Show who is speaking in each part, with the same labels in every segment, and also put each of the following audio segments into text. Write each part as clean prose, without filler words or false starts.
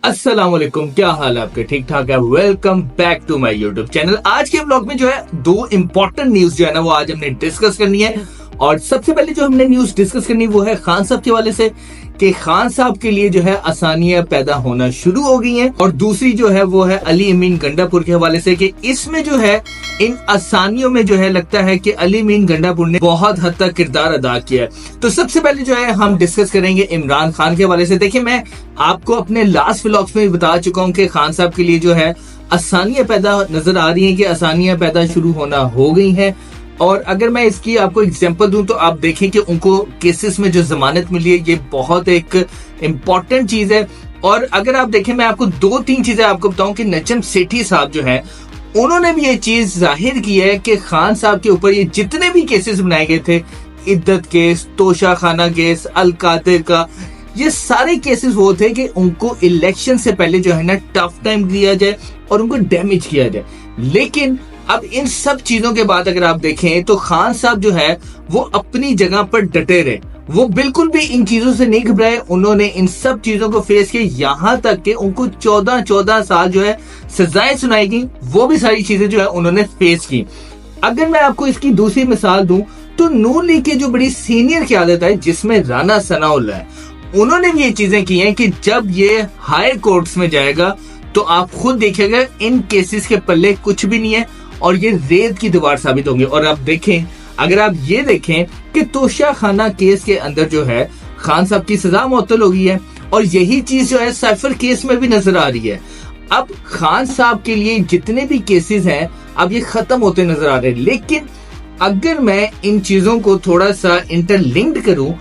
Speaker 1: अस्सलाम वालेकुम, क्या हाल है आपके? ठीक ठाक है? Welcome back to my YouTube channel. आज के व्लॉग में जो है दो इंपॉर्टेंट न्यूज जो है ना वो आज हमने डिस्कस करनी है। और सबसे पहले जो हमने न्यूज डिस्कस करनी वो है खान साहब के हवाले से कि खान साहब के लिए जो है आसानियां पैदा होना शुरू हो गई हैं। और दूसरी जो है वो है अली अमीन गंडापुर के हवाले से कि इसमें जो है इन आसानियों में जो है लगता है कि अली अमीन गंडापुर ने बहुत हद तक किरदार अदा किया है। तो सबसे पहले जो है हम डिस्कस करेंगे इमरान खान के हवाले से। देखिए, मैं आपको अपने लास्ट व्लॉग्स में बता चुका हूँ कि खान साहब के लिए जो है आसानियां पैदा नजर आ रही हैं, कि आसानियां पैदा शुरू होना हो गई हैं। और अगर मैं इसकी आपको एग्जांपल दूं तो आप देखें कि उनको केसेस में जो जमानत मिली है ये बहुत एक इम्पॉर्टेंट चीज है। और अगर आप देखें, मैं आपको दो तीन चीजें आपको बताऊं कि नजम सेठी साहब जो है उन्होंने भी ये चीज जाहिर की है कि खान साहब के ऊपर ये जितने भी केसेस बनाए गए थे, इद्दत केस, तोशा खाना केस, अल कादिर का, ये सारे केसेस वो थे कि उनको इलेक्शन से पहले जो है ना टफ टाइम दिया जाए और उनको डैमेज किया जाए। लेकिन अब इन सब चीजों के बाद अगर आप देखें तो खान साहब जो है वो अपनी जगह पर डटे रहे, वो बिल्कुल भी इन चीजों से नहीं घबराए। उन्होंने इन सब चीजों को फेस किया, यहाँ तक कि उनको 14 साल जो है सजाएं सुनाई गई, वो भी सारी चीजें जो है उन्होंने फेस की। अगर मैं आपको इसकी दूसरी मिसाल दूं तो नून लीग की जो बड़ी सीनियर क़यादत है जिसमें राना सनाउल्लाह है, उन्होंने भी ये चीजें की हैं कि जब ये हायर कोर्ट्स में जाएगा तो आप खुद देखिएगा इन केसेस के पल्ले कुछ भी नहीं है और ये रेत की दीवार साबित होंगे। और आप देखें, अगर आप ये देखें कि तोशा खाना केस के अंदर जो है खान साहब की सजा मुअत्तल हो गई है और यही चीज जो है साइफर केस में भी नजर आ रही है। अब खान साहब के लिए जितने भी केसेस हैं अब ये खत्म होते नजर आ रहे हैं। लेकिन अगर मैं इन चीजों को थोड़ा सा इंटरलिंक्ड करूं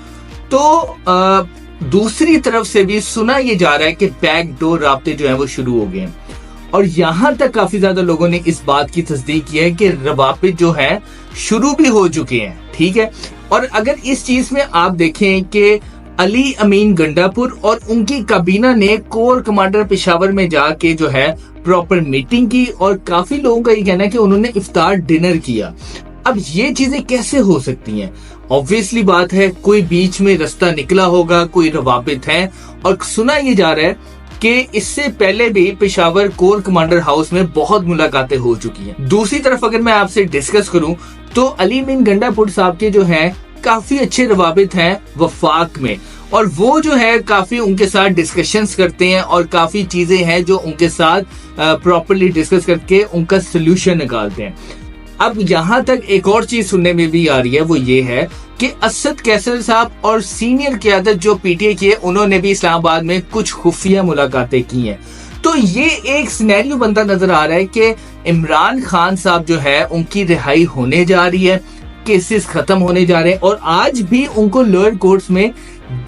Speaker 1: तो दूसरी तरफ से भी सुना ये जा रहा है कि बैकडोर राब्ते जो है वो शुरू हो गए हैं। और यहाँ तक काफी ज्यादा लोगों ने इस बात की तस्दीक की है कि रवाबित जो है शुरू भी हो चुके हैं। ठीक है, और अगर इस चीज में आप देखें कि अली अमीन गंडापुर और उनकी काबीना ने कोर कमांडर पेशावर में जाके जो है प्रॉपर मीटिंग की और काफी लोगों का ये कहना है कि उन्होंने इफ्तार डिनर किया। अब ये चीजें कैसे हो सकती हैं? ऑब्वियसली बात है कोई बीच में रास्ता निकला होगा, कोई रवाबित है। और सुना ये जा रहा है कि इससे पहले भी पेशावर कोर कमांडर हाउस में बहुत मुलाकातें हो चुकी हैं। दूसरी तरफ अगर मैं आपसे डिस्कस करूं तो अली अमीन गंडापुर साहब के जो हैं काफी अच्छे रवाबित हैं वफाक में, और वो जो है काफी उनके साथ डिस्कशंस करते हैं और काफी चीजें हैं जो उनके साथ प्रॉपर्ली डिस्कस करके उनका सोल्यूशन निकालते हैं। अब यहाँ तक एक और चीज सुनने में भी आ रही है, वो ये है कि असद कैसर साहब और सीनियर क़यादत जो पीटीआई की है उन्होंने भी इस्लामाबाद में कुछ खुफिया मुलाकातें की हैं। तो ये एक सिनेरियो बनता नजर आ रहा है कि इमरान खान साहब जो है उनकी रिहाई होने जा रही है, केसेस खत्म होने जा रहे हैं। और आज भी उनको लोअर कोर्ट्स में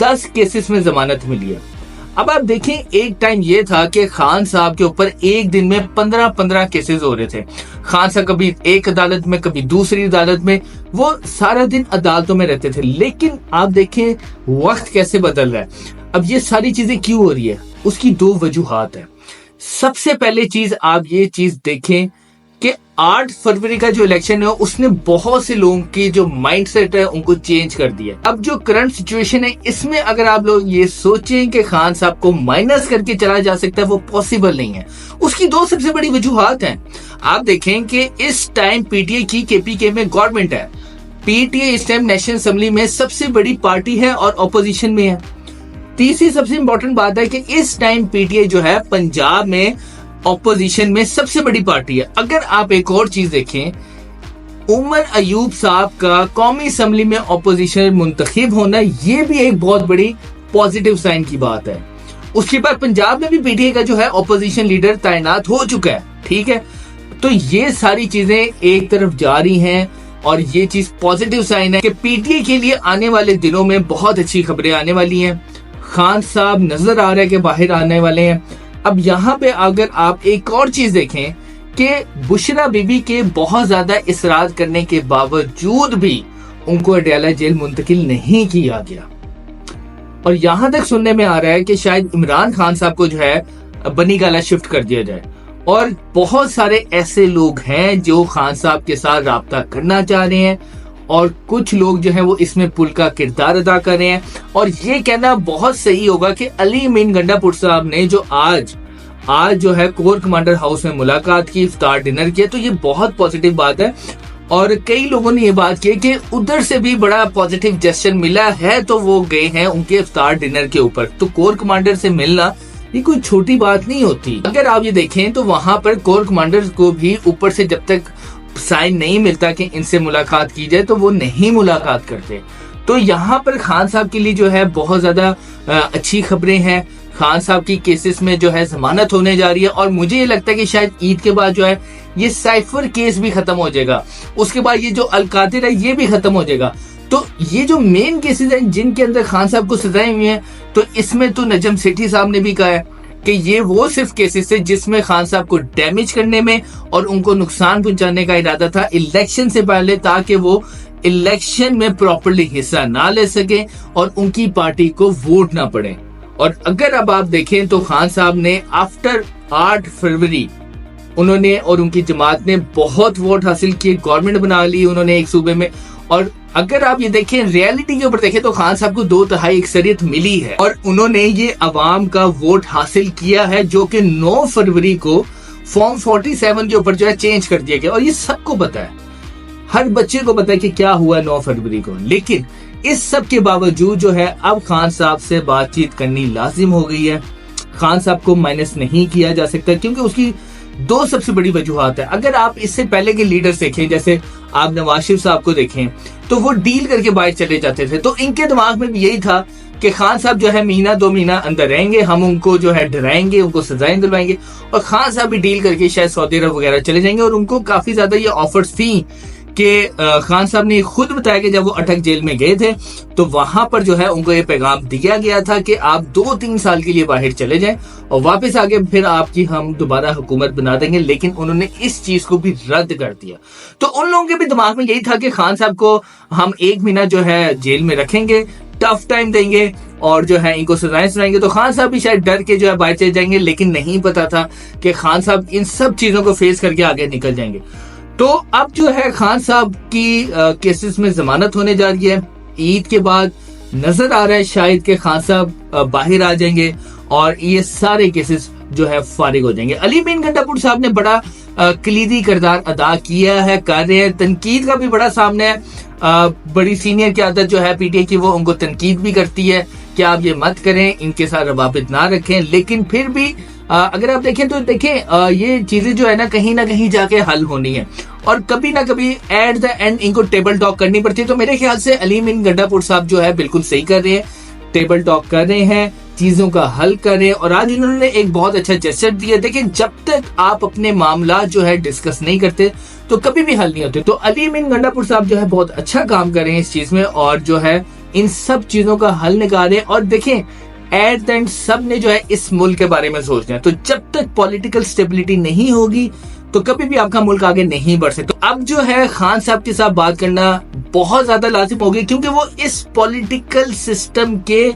Speaker 1: 10 केसेस में जमानत मिली है। अब आप देखें, एक टाइम ये था कि खान साहब के ऊपर एक दिन में 15 केसेस हो रहे थे। खान साहब कभी एक अदालत में, कभी दूसरी अदालत में, वो सारा दिन अदालतों में रहते थे। लेकिन आप देखें वक्त कैसे बदल रहा है। अब ये सारी चीजें क्यों हो रही है, उसकी दो वजूहात है। सबसे पहले चीज आप ये चीज देखें कि 8 फरवरी का जो इलेक्शन है उसने बहुत से लोगों की जो माइंडसेट है उनको चेंज कर दिया। अब जो करंट सिचुएशन है इसमें अगर आप लोग ये सोचें कि खान साहब को माइनस करके चला जा सकता है, वो पॉसिबल नहीं है। उसकी दो सबसे बड़ी वजूहात हैं। आप देखें कि इस टाइम पीटीआई की केपीके में गवर्नमेंट है। पीटीआई इस टाइम नेशनल असेंबली में सबसे बड़ी पार्टी है और ऑपोजिशन में है। तीसरी सबसे इंपॉर्टेंट बात है कि इस टाइम पीटीआई जो है पंजाब में ऑपोजिशन में सबसे बड़ी पार्टी है। अगर आप एक और चीज देखें, उमर अयूब साहब का कौमी असेंबली में ऑपोजिशन मुंतखब होना, ये भी एक बहुत बड़ी पॉजिटिव साइन की बात है। उसके बाद पंजाब में भी पीटीआई का जो है ऑपोजिशन लीडर तैनात हो चुका है। ठीक है, तो ये सारी चीजें एक तरफ जा रही हैं और ये चीज पॉजिटिव साइन है कि पीटीआई के लिए आने वाले दिनों में बहुत अच्छी खबरें आने वाली हैं। खान साहब नजर आ रहा है कि बाहर आने वाले हैं। अब यहाँ पे अगर आप एक और चीज देखें कि बुशरा बीबी के बहुत ज्यादा इसरार करने के बावजूद भी उनको अडयाला जेल मुंतकिल नहीं किया गया। और यहाँ तक सुनने में आ रहा है कि शायद इमरान खान साहब को जो है बनीगाला शिफ्ट कर दिया जाए। और बहुत सारे ऐसे लोग हैं जो खान साहब के साथ राब्ता करना चाह रहे हैं اور کچھ لوگ جو ہیں وہ اس میں پل کا کردار ادا کر رہے ہیں. اور یہ کہنا بہت صحیح ہوگا کہ علی امین گنڈا پور صاحب نے جو آج جو ہے کور کمانڈر ہاؤس میں ملاقات کی, افطار ڈنر کیا, تو یہ بہت پازیٹیو بات ہے. اور کئی لوگوں نے یہ بات کی کہ ادھر سے بھی بڑا پازیٹیو جسچر ملا ہے, تو وہ گئے ہیں ان کے افطار ڈنر کے اوپر. تو کور کمانڈر سے ملنا یہ کوئی چھوٹی بات نہیں ہوتی. اگر آپ یہ دیکھیں تو وہاں پر کور کمانڈر کو بھی اوپر سے جب تک سائن نہیں ملتا کہ ان سے ملاقات کی جائے تو وہ نہیں ملاقات کرتے. تو یہاں پر خان صاحب کے لیے جو ہے بہت زیادہ اچھی خبریں ہیں. خان صاحب کی کیسز میں جو ہے ضمانت ہونے جا رہی ہے, اور مجھے یہ لگتا ہے کہ شاید عید کے بعد جو ہے یہ سائفر کیس بھی ختم ہو جائے گا. اس کے بعد یہ جو القادر ہے یہ بھی ختم ہو جائے گا. تو یہ جو مین کیسز ہیں جن کے اندر خان صاحب کو سزائیں ہوئی ہیں, تو اس میں تو نجم سیٹھی صاحب نے بھی کہا ہے کہ یہ وہ صرف کیسز تھے جس میں خان صاحب کو ڈیمیج کرنے میں اور ان کو نقصان پہنچانے کا ارادہ تھا الیکشن سے پہلے, تاکہ وہ الیکشن میں پراپرلی حصہ نہ لے سکیں اور ان کی پارٹی کو ووٹ نہ پڑے. اور اگر اب آپ دیکھیں تو خان صاحب نے آفٹر 8 فروری انہوں نے اور ان کی جماعت نے بہت ووٹ حاصل کیے, گورنمنٹ بنا لی انہوں نے ایک صوبے میں. اور اگر آپ یہ دیکھیں ریالٹی کے اوپر دیکھیں تو خان صاحب کو 2/3 اکثریت ملی ہے, اور انہوں نے یہ عوام کا ووٹ حاصل کیا ہے جو کہ 9 فروری کو فارم 47 کے اوپر جو ہے چینج کر دیا گیا. اور یہ سب کو پتا ہے, ہر بچے کو پتا ہے کہ کیا ہوا 9 فروری کو. لیکن اس سب کے باوجود جو ہے اب خان صاحب سے بات چیت کرنی لازم ہو گئی ہے. خان صاحب کو مائنس نہیں کیا جا سکتا کیونکہ اس کی 2 سب سے بڑی وجوہات ہے. اگر آپ اس سے پہلے کے لیڈرز دیکھیں, جیسے آپ نواز شریف صاحب کو دیکھیں, تو وہ ڈیل کر کے باہر چلے جاتے تھے. تو ان کے دماغ میں بھی یہی تھا کہ خان صاحب جو ہے مہینہ 2 مہینہ اندر رہیں گے, ہم ان کو جو ہے ڈرائیں گے, ان کو سزائیں دلوائیں گے, اور خان صاحب بھی ڈیل کر کے شاید سعودی عرب وغیرہ چلے جائیں گے. اور ان کو کافی زیادہ یہ آفرز تھیں کہ خان صاحب نے خود بتایا کہ جب وہ اٹک جیل میں گئے تھے تو وہاں پر جو ہے ان کو یہ پیغام دیا گیا تھا کہ آپ 2-3 سال کے لیے باہر چلے جائیں اور واپس آگے پھر آپ کی ہم دوبارہ حکومت بنا دیں گے. لیکن انہوں نے اس چیز کو بھی رد کر دیا. تو ان لوگوں کے بھی دماغ میں یہی تھا کہ خان صاحب کو ہم 1 مہینہ جو ہے جیل میں رکھیں گے, ٹف ٹائم دیں گے اور جو ہے ان کو سزائیں سنائیں گے, تو خان صاحب بھی شاید ڈر کے جو ہے باہر چلے جائیں گے. لیکن نہیں پتا تھا کہ خان صاحب ان سب چیزوں کو فیس کر کے آگے نکل جائیں گے. تو اب جو ہے خان صاحب کی کیسز میں ضمانت ہونے جا رہی ہے. عید کے بعد نظر آ رہا ہے شاید کہ خان صاحب باہر آ جائیں گے اور یہ سارے کیسز جو ہے فارغ ہو جائیں گے. علی امین گنڈا پور صاحب نے بڑا کلیدی کردار ادا کیا ہے, کر رہے ہیں. تنقید کا بھی بڑا سامنے ہے. بڑی سینئر کی عادت جو ہے پی ٹی آئی کی, وہ ان کو تنقید بھی کرتی ہے کہ آپ یہ مت کریں, ان کے ساتھ روابط نہ رکھیں. لیکن پھر بھی اگر آپ دیکھیں تو دیکھیں یہ چیزیں جو ہے نا کہیں نہ کہیں جا کے حل ہونی ہے, اور کبھی نہ کبھی ایٹ دا اینڈ ان کو ٹیبل ٹاک کرنی پڑتی ہے. تو میرے خیال سے علی امین گنڈا پور صاحب جو ہے بالکل صحیح کر رہے ہیں, ٹیبل ٹاک کر رہے ہیں, چیزوں کا حل کر رہے ہیں. اور آج انہوں نے ایک بہت اچھا جسچر دیا. دیکھیں جب تک آپ اپنے معاملات جو ہے ڈسکس نہیں کرتے تو کبھی بھی حل نہیں ہوتے. تو علی امین گنڈا پور صاحب جو ہے بہت اچھا کام کر رہے ہیں اس چیز میں, اور جو ہے ان سب چیزوں کا حل نکال رہے ہیں. اور دیکھیں ایٹ دا اینڈ سب نے جو ہے اس ملک کے بارے میں سوچنا ہے. تو جب تک پولیٹیکل سٹیبلٹی نہیں ہوگی تو کبھی بھی آپ کا ملک آگے نہیں بڑھ سکتا. اب جو ہے خان صاحب کے ساتھ بات کرنا بہت زیادہ لازم ہوگی, کیونکہ وہ اس پولیٹیکل سسٹم کے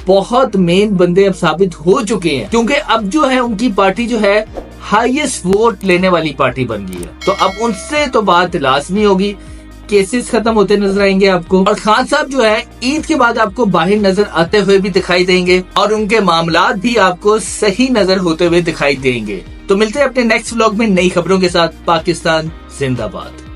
Speaker 1: بہت مین بندے اب ثابت ہو چکے ہیں. کیونکہ اب جو ہے ان کی پارٹی جو ہے ہائیسٹ ووٹ لینے والی پارٹی بن گئی ہے. تو اب ان سے تو بات لازمی ہوگی. کیسز ختم ہوتے نظر آئیں گے آپ کو, اور خان صاحب جو ہے عید کے بعد آپ کو باہر نظر آتے ہوئے بھی دکھائی دیں گے, اور ان کے معاملات بھی آپ کو صحیح نظر ہوتے ہوئے دکھائی دیں گے. تو ملتے ہیں اپنے نیکسٹ ولاگ میں نئی خبروں کے ساتھ. پاکستان زندہ باد.